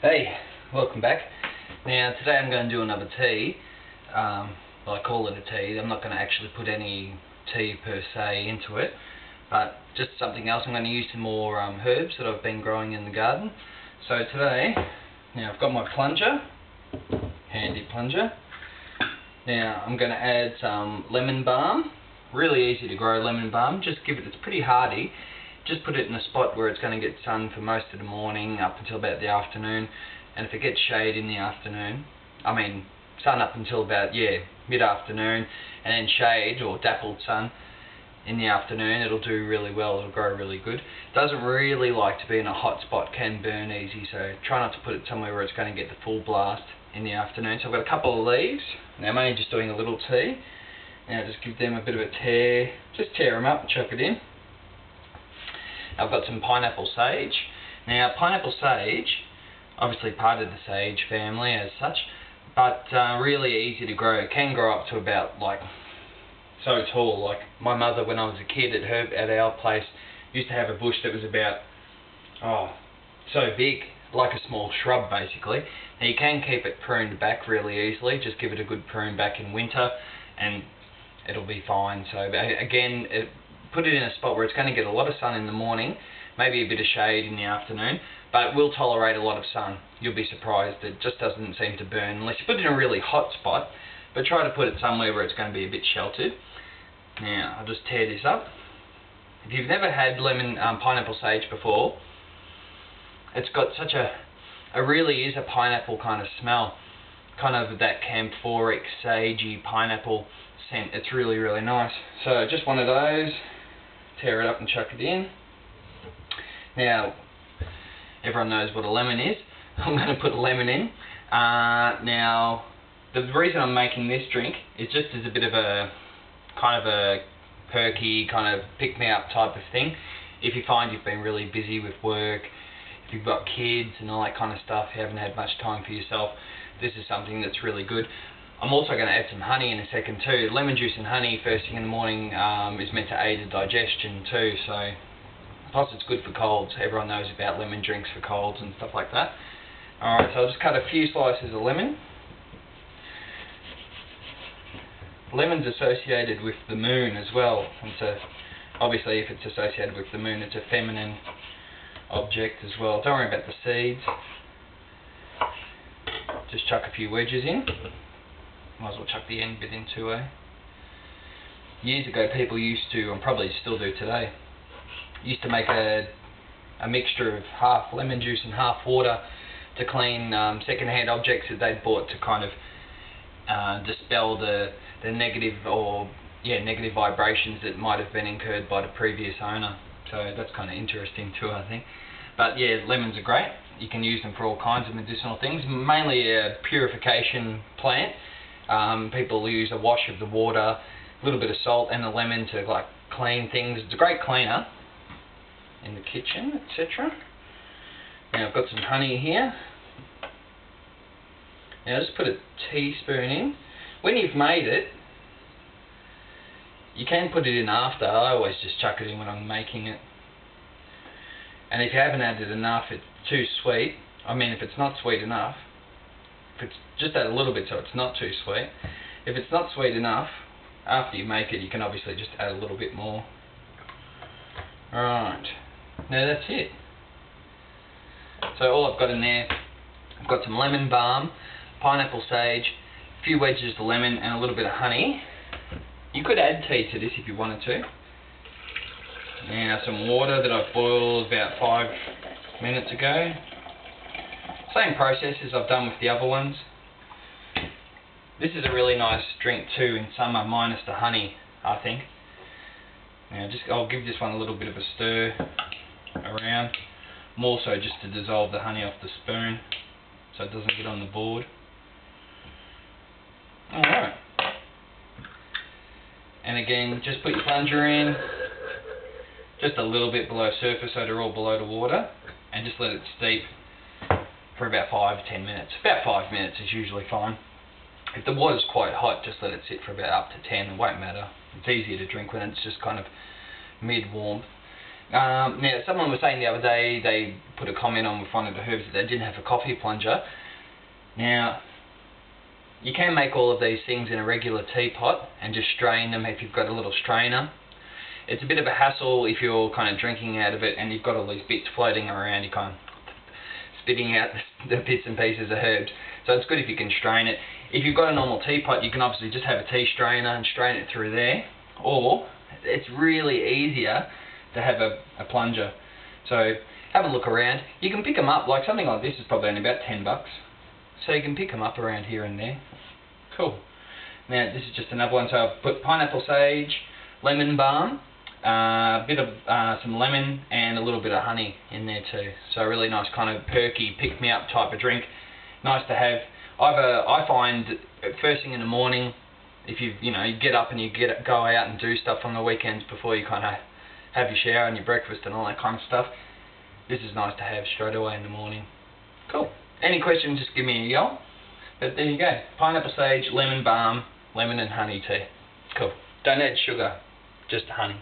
Hey, welcome back. Now today I'm going to do another tea. Well, I call it a tea. I'm not going to actually put any tea per se into it, but just something else. I'm going to use some more herbs that I've been growing in the garden. So today, now I've got my plunger, handy plunger. Now I'm going to add some lemon balm. Really easy to grow lemon balm. Just give it, it's pretty hardy. Just put it in a spot where it's going to get sun for most of the morning up until about the afternoon, and if it gets shade in the afternoon, I mean sun up until about mid-afternoon, and then shade or dappled sun in the afternoon, it'll do really well, it'll grow really good. Doesn't really like to be in a hot spot, can burn easy, so try not to put it somewhere where it's going to get the full blast in the afternoon. So I've got a couple of leaves. Now I'm only just doing a little tea. Now just give them a bit of a tear, just tear them up and chuck it in. I've got some pineapple sage. Now pineapple sage, obviously part of the sage family as such, but really easy to grow. It can grow up to about so tall. Like my mother, when I was a kid at our place, used to have a bush that was about so big, like a small shrub basically. Now you can keep it pruned back really easily. Just give it a good prune back in winter and it'll be fine. So again, put it in a spot where it's going to get a lot of sun in the morning, maybe a bit of shade in the afternoon, but it will tolerate a lot of sun. You'll be surprised, it just doesn't seem to burn unless you put it in a really hot spot, but try to put it somewhere where it's going to be a bit sheltered. Now I'll just tear this up. If you've never had pineapple sage before, it's got such it really is a pineapple kind of smell, kind of that camphoric, sagey pineapple scent. It's really, really nice. So just one of those. Tear it up and chuck it in. Now, everyone knows what a lemon is. I'm going to put lemon in. Now, the reason I'm making this drink is just as a bit of a kind of a perky, kind of pick-me-up type of thing. If you find you've been really busy with work, if you've got kids and all that kind of stuff, you haven't had much time for yourself, this is something that's really good. I'm also going to add some honey in a second too. Lemon juice and honey first thing in the morning is meant to aid the digestion too, so plus it's good for colds. Everyone knows about lemon drinks for colds and stuff like that. Alright, so I'll just cut a few slices of lemon. Lemon's associated with the moon as well, and so obviously if it's associated with the moon, it's a feminine object as well. Don't worry about the seeds. Just chuck a few wedges in. Might as well chuck the end bit in too, eh? Years ago people used to, and probably still do today, used to make a mixture of half lemon juice and half water to clean second-hand objects that they'd bought to kind of dispel the negative negative vibrations that might have been incurred by the previous owner. So that's kind of interesting too, I think. But yeah, lemons are great. You can use them for all kinds of medicinal things, mainly a purification plant. People use a wash of the water, a little bit of salt and the lemon to clean things. It's a great cleaner in the kitchen, etc. Now I've got some honey here. Now just put a teaspoon in. When you've made it, you can put it in after. I always just chuck it in when I'm making it. And if you haven't added enough, it's too sweet. I mean, if it's not sweet enough, just add a little bit so it's not too sweet. If it's not sweet enough, after you make it, you can obviously just add a little bit more. Right, now that's it. So all I've got in there, I've got some lemon balm, pineapple sage, a few wedges of lemon and a little bit of honey. You could add tea to this if you wanted to. Now some water that I've boiled about 5 minutes ago. Same process as I've done with the other ones. This is a really nice drink too in summer, minus the honey, I think. Now I'll give this one a little bit of a stir around, more so just to dissolve the honey off the spoon so it doesn't get on the board. Alright. And again, just put your plunger in, just a little bit below surface so they're all below the water, and just let it steep for about 5 to 10 minutes. About 5 minutes is usually fine. If the water's quite hot, just let it sit for about up to 10. It won't matter. It's easier to drink when it's just kind of mid-warmth. Now, someone was saying the other day, they put a comment on with one of the herbs that they didn't have a coffee plunger. Now, you can make all of these things in a regular teapot and just strain them if you've got a little strainer. It's a bit of a hassle if you're kind of drinking out of it and you've got all these bits floating around, you kind of spitting out the bits and pieces of herbs. So it's good if you can strain it. If you've got a normal teapot, you can obviously just have a tea strainer and strain it through there. Or, it's really easier to have a plunger. So have a look around. You can pick them up, like something like this is probably only about $10. So you can pick them up around here and there. Cool. Now this is just another one. So I've put pineapple sage, lemon balm, a bit of some lemon and a little bit of honey in there too. So a really nice kind of perky, pick me up type of drink. Nice to have. I find first thing in the morning, if you get up and you go out and do stuff on the weekends before you kind of have your shower and your breakfast and all that kind of stuff, this is nice to have straight away in the morning. Cool. Any questions, just give me a yell. But there you go. Pineapple sage, lemon balm, lemon and honey tea. Cool. Don't add sugar, just honey.